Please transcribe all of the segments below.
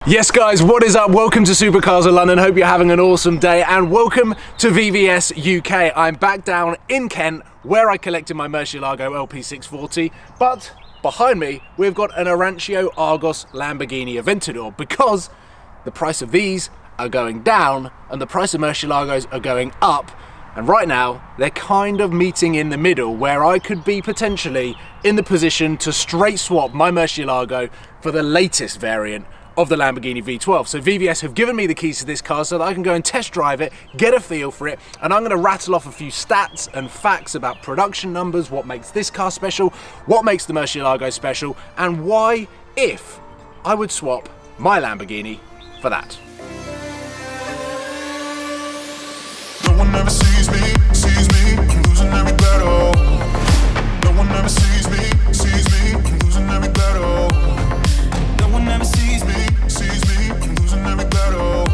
Yes guys, what is up? Welcome to Supercars of London. Hope you're having an awesome day and welcome to VVS UK. I'm back down in Kent where I collected my Murcielago LP640, but behind me we've got an Arancio Argos Lamborghini Aventador because the price of these are going down and the price of Murcielagos are going up, and right now they're kind of meeting in the middle where I could be potentially in the position to straight swap my Murcielago for the latest variant of the Lamborghini V12. So VVS have given me the keys to this car so that I can go and test drive it, get a feel for it, and I'm going to rattle off a few stats and facts about production numbers, what makes this car special, what makes the Murcielago special, and why, if I would swap my Lamborghini for that. No one ever sees me, I'm losing every battle. No one ever sees me, I'm losing every battle. No one ever sees me, I'm losing every battle.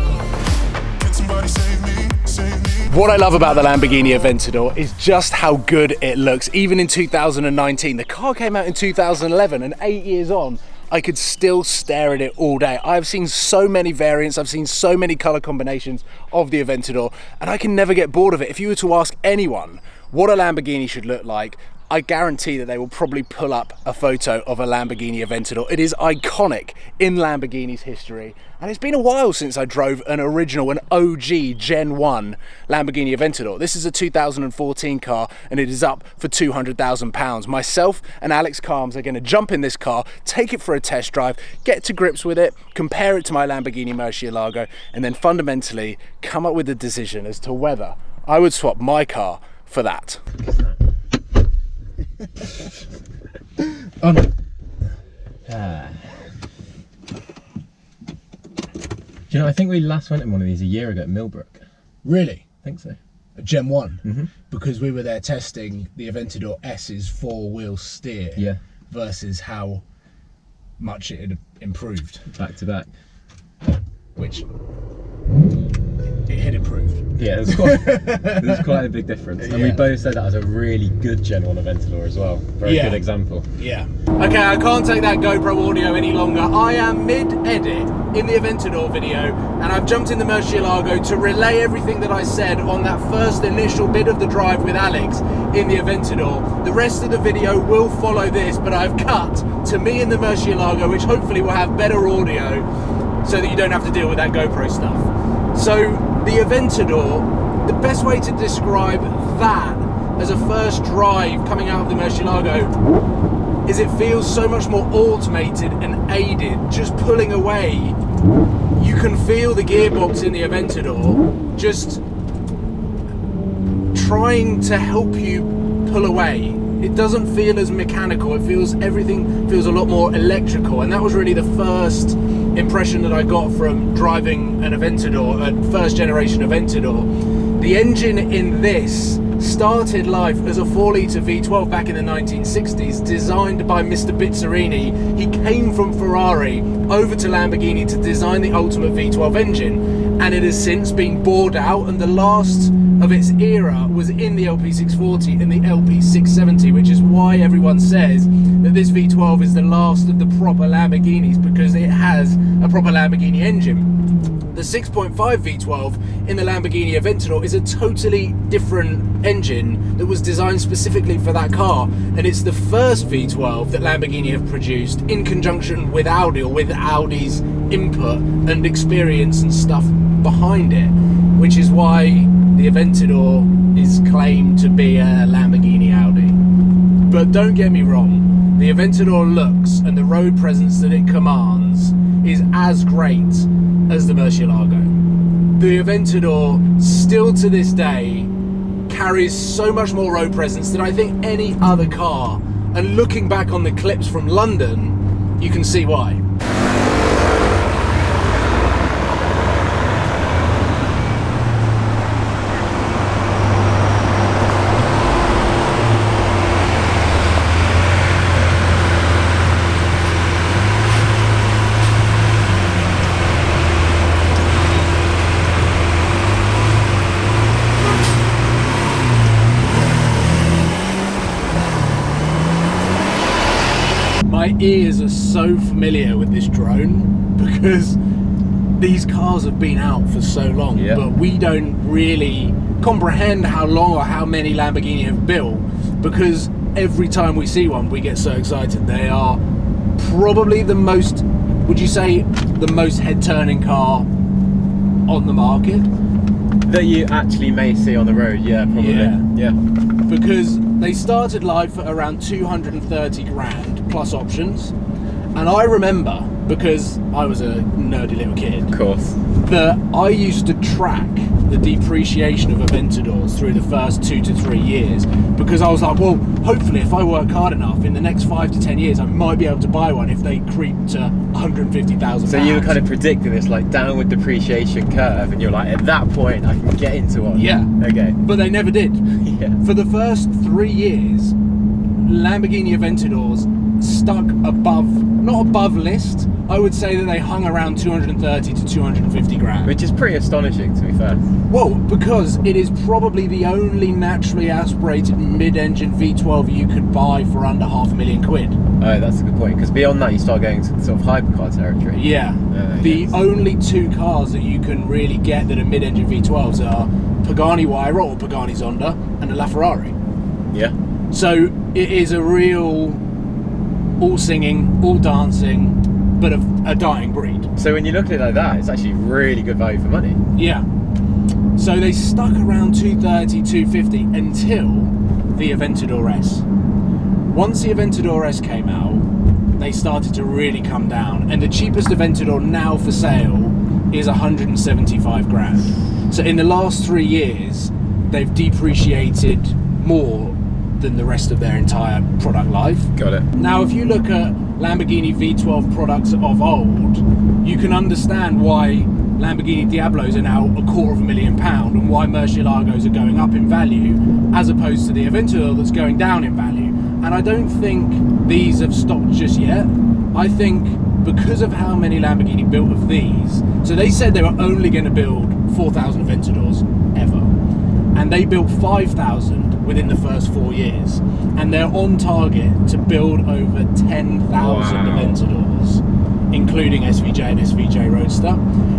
Can somebody save me, save me? What I love about the Lamborghini Aventador is just how good it looks. Even in 2019, the car came out in 2011 and 8 years on, I could still stare at it all day. I've seen so many variants, I've seen so many color combinations of the Aventador, and I can never get bored of it. If you were to ask anyone what a Lamborghini should look like, I guarantee that they will probably pull up a photo of a Lamborghini Aventador. It is iconic in Lamborghini's history, and it's been a while since I drove an original, an OG Gen 1 Lamborghini Aventador. This is a 2014 car, and it is up for £200,000. Myself and Alex Calms are going to jump in this car, take it for a test drive, get to grips with it, compare it to my Lamborghini Murcielago, and then fundamentally come up with a decision as to whether I would swap my car for that. Oh no. Do you know, I think we last went in one of these a year ago at Millbrook. Really? I think so. A Gen 1? Because we were there testing the Aventador S's four-wheel steer versus how much it had improved. Back to back. Which it had improved. Yeah, there's quite a big difference. And we both said that as a really good Gen 1 Aventador as well. Very good example. Yeah. Okay, I can't take that GoPro audio any longer. I am mid-edit in the Aventador video, and I've jumped in the Murcielago to relay everything that I said on that first initial bit of the drive with Alex in the Aventador. The rest of the video will follow this, but I've cut to me in the Murcielago, which hopefully will have better audio so that you don't have to deal with that GoPro stuff. So the Aventador, the best way to describe that as a first drive coming out of the Murcielago is it feels so much more automated and aided, just pulling away. You can feel the gearbox in the Aventador just trying to help you pull away. It doesn't feel as mechanical, everything feels a lot more electrical, and that was really the first impression that I got from driving an Aventador, a first generation Aventador. The engine in this started life as a 4-litre V12 back in the 1960s, designed by Mr. Bizzarini. He came from Ferrari over to Lamborghini to design the ultimate V12 engine, and it has since been bored out, and the last of its era was in the LP640 and the LP670, which is why everyone says that this V12 is the last of the proper Lamborghinis, because it has a proper Lamborghini engine. The 6.5 V12 in the Lamborghini Aventador is a totally different engine that was designed specifically for that car, and it's the first V12 that Lamborghini have produced in conjunction with Audi, or with Audi's input and experience and stuff behind it, which is why the Aventador is claimed to be a Lamborghini Audi. But don't get me wrong, the Aventador looks and the road presence that it commands is as great as the Murcielago. The Aventador still to this day carries so much more road presence than I think any other car, and looking back on the clips from London, you can see why. My ears are so familiar with this drone because these cars have been out for so long, but we don't really comprehend how long or how many Lamborghini have built, because every time we see one we get so excited. They are probably the most, would you say, the most head-turning car on the market that you actually may see on the road? Yeah, probably. Yeah. Because they started life at around 230 grand plus options, and I remember, because I was a nerdy little kid, Of course. that I used to track the depreciation of Aventadors through the first 2 to 3 years, because I was like, well, hopefully if I work hard enough in the next 5 to 10 years I might be able to buy one if they creep to 150,000. So you were kind of predicting this like downward depreciation curve, and you're like, at that point I can get into one. Yeah. Okay. But they never did. Yeah. For the first 3 years, Lamborghini Aventadors stuck above, not above list, I would say that they hung around 230 to 250 grand. Which is pretty astonishing, to be fair. Well, because it is probably the only naturally aspirated mid-engine V12 you could buy for under £500,000. Oh, that's a good point, because beyond that you start going to sort of hypercar territory. Yeah. The only two cars that you can really get that are mid-engine V12s are Pagani Huayra or Pagani Zonda and a LaFerrari. Yeah. So it is a real all singing, all dancing, but a dying breed. So when you look at it like that, it's actually really good value for money. Yeah. So they stuck around 230, 250 until the Aventador S. Once the Aventador S came out, they started to really come down, and the cheapest Aventador now for sale is 175 grand. So in the last 3 years, they've depreciated more than the rest of their entire product life. Got it. Now, if you look at Lamborghini V12 products of old, you can understand why Lamborghini Diablos are now £250,000 and why Murcielagos are going up in value as opposed to the Aventador that's going down in value. And I don't think these have stopped just yet. I think because of how many Lamborghini built of these, so they said they were only going to build 4,000 Aventadors ever, and they built 5,000 within the first 4 years, and they're on target to build over 10,000 Aventadors, including SVJ and SVJ Roadster,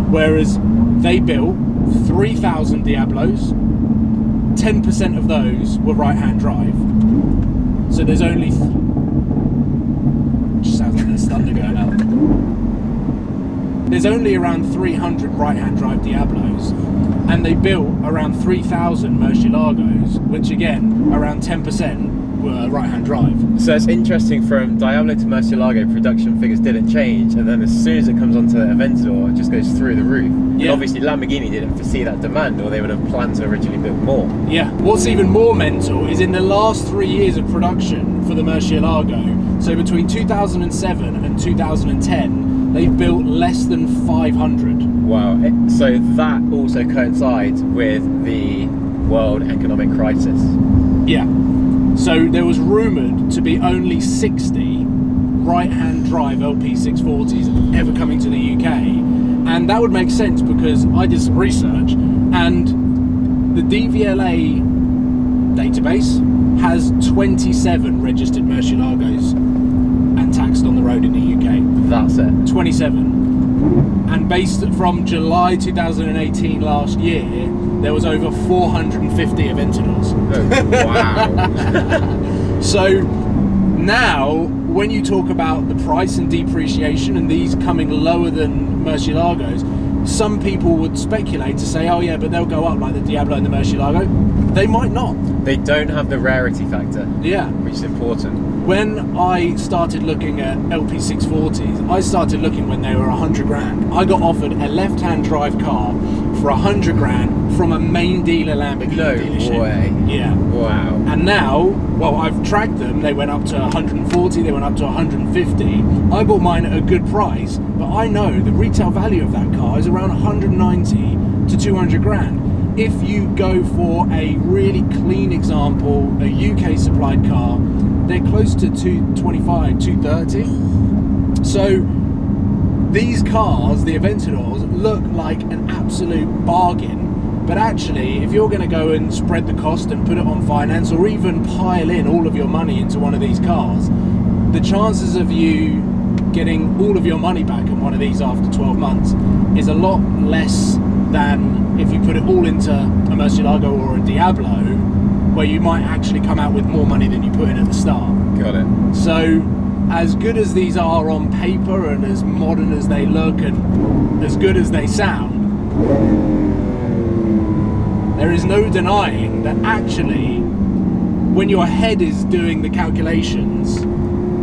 whereas they built 3,000 Diablos. 10% of those were right-hand drive, so there's only just sounds like there's thunder going out. There's only around 300 right-hand drive Diablos, and they built around 3,000 Murcielagos, which again, around 10% were right-hand drive. So it's interesting, from Diablo to Murcielago, production figures didn't change, and then as soon as it comes onto Aventador, it just goes through the roof. Yeah. And obviously Lamborghini didn't foresee that demand, or they would have planned to originally build more. Yeah. What's even more mental is in the last 3 years of production for the Murcielago, so between 2007 and 2010, they built less than 500. Wow. So that also coincides with the world economic crisis. Yeah. So there was rumoured to be only 60 right-hand drive LP640s ever coming to the UK, and that would make sense because I did some research, and the DVLA database has 27 registered Murcielagos and taxed on the road in the UK. That's it. 27. And based from July 2018 last year, there was over 450 Aventadors. Oh, wow. So now, when you talk about the price and depreciation and these coming lower than Murcielagos, some people would speculate to say, oh yeah, but they'll go up like the Diablo and the Murcielago. They might not. They don't have the rarity factor. Yeah. Which is important. When I started looking at LP640s, I started looking when they were 100 grand. I got offered a left-hand drive car for 100 grand from a main dealer Lamborghini dealership. No way. Yeah. Wow. And now, well, I've tracked them. They went up to 140, they went up to 150. I bought mine at a good price, but I know the retail value of that car is around 190 to 200 grand. If you go for a really clean example, a UK supplied car, they're close to 225, 230. So these cars, the Aventadors, look like an absolute bargain. But actually, if you're going to go and spread the cost and put it on finance, or even pile in all of your money into one of these cars, the chances of you getting all of your money back in one of these after 12 months is a lot less than if you put it all into a Murcielago or a Diablo, where you might actually come out with more money than you put in at the start. Got it. So, as good as these are on paper and as modern as they look and as good as they sound, there is no denying that actually, when your head is doing the calculations,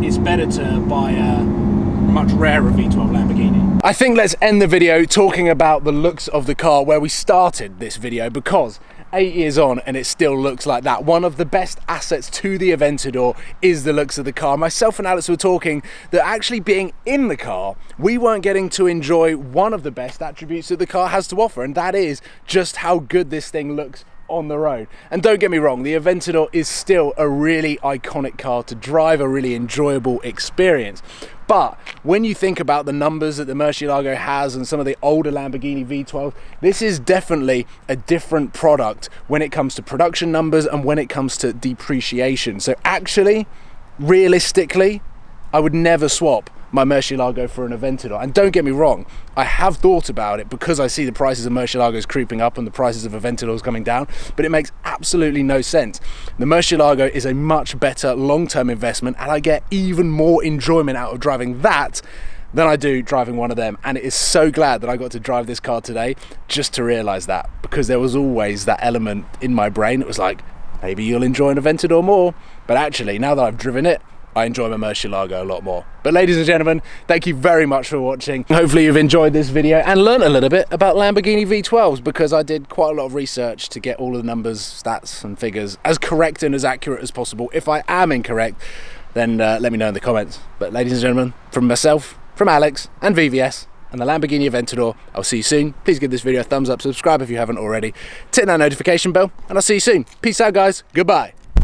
it's better to buy a much rarer V12 Lamborghini. I think let's end the video talking about the looks of the car where we started this video, because 8 years on and it still looks like that. One of the best assets to the Aventador is the looks of the car. Myself and Alex were talking that actually being in the car, we weren't getting to enjoy one of the best attributes that the car has to offer, and that is just how good this thing looks on the road. And don't get me wrong, the Aventador is still a really iconic car to drive, a really enjoyable experience. But when you think about the numbers that the Murcielago has and some of the older Lamborghini V12, this is definitely a different product when it comes to production numbers and when it comes to depreciation. So actually, realistically, I would never swap my Murcielago for an Aventador. And don't get me wrong, I have thought about it because I see the prices of Murcielagos creeping up and the prices of Aventadors coming down, but it makes absolutely no sense. The Murcielago is a much better long-term investment, and I get even more enjoyment out of driving that than I do driving one of them. And it is so glad that I got to drive this car today just to realise that, because there was always that element in my brain. It was like, maybe you'll enjoy an Aventador more, but actually now that I've driven it, I enjoy my Murcielago a lot more. But ladies and gentlemen, thank you very much for watching. Hopefully you've enjoyed this video and learned a little bit about Lamborghini V12s, because I did quite a lot of research to get all of the numbers, stats and figures as correct and as accurate as possible. If I am incorrect, then let me know in the comments. But ladies and gentlemen, from myself, from Alex and VVS and the Lamborghini Aventador, I'll see you soon. Please give this video a thumbs up, subscribe if you haven't already, hit that notification bell, and I'll see you soon. Peace out guys, goodbye.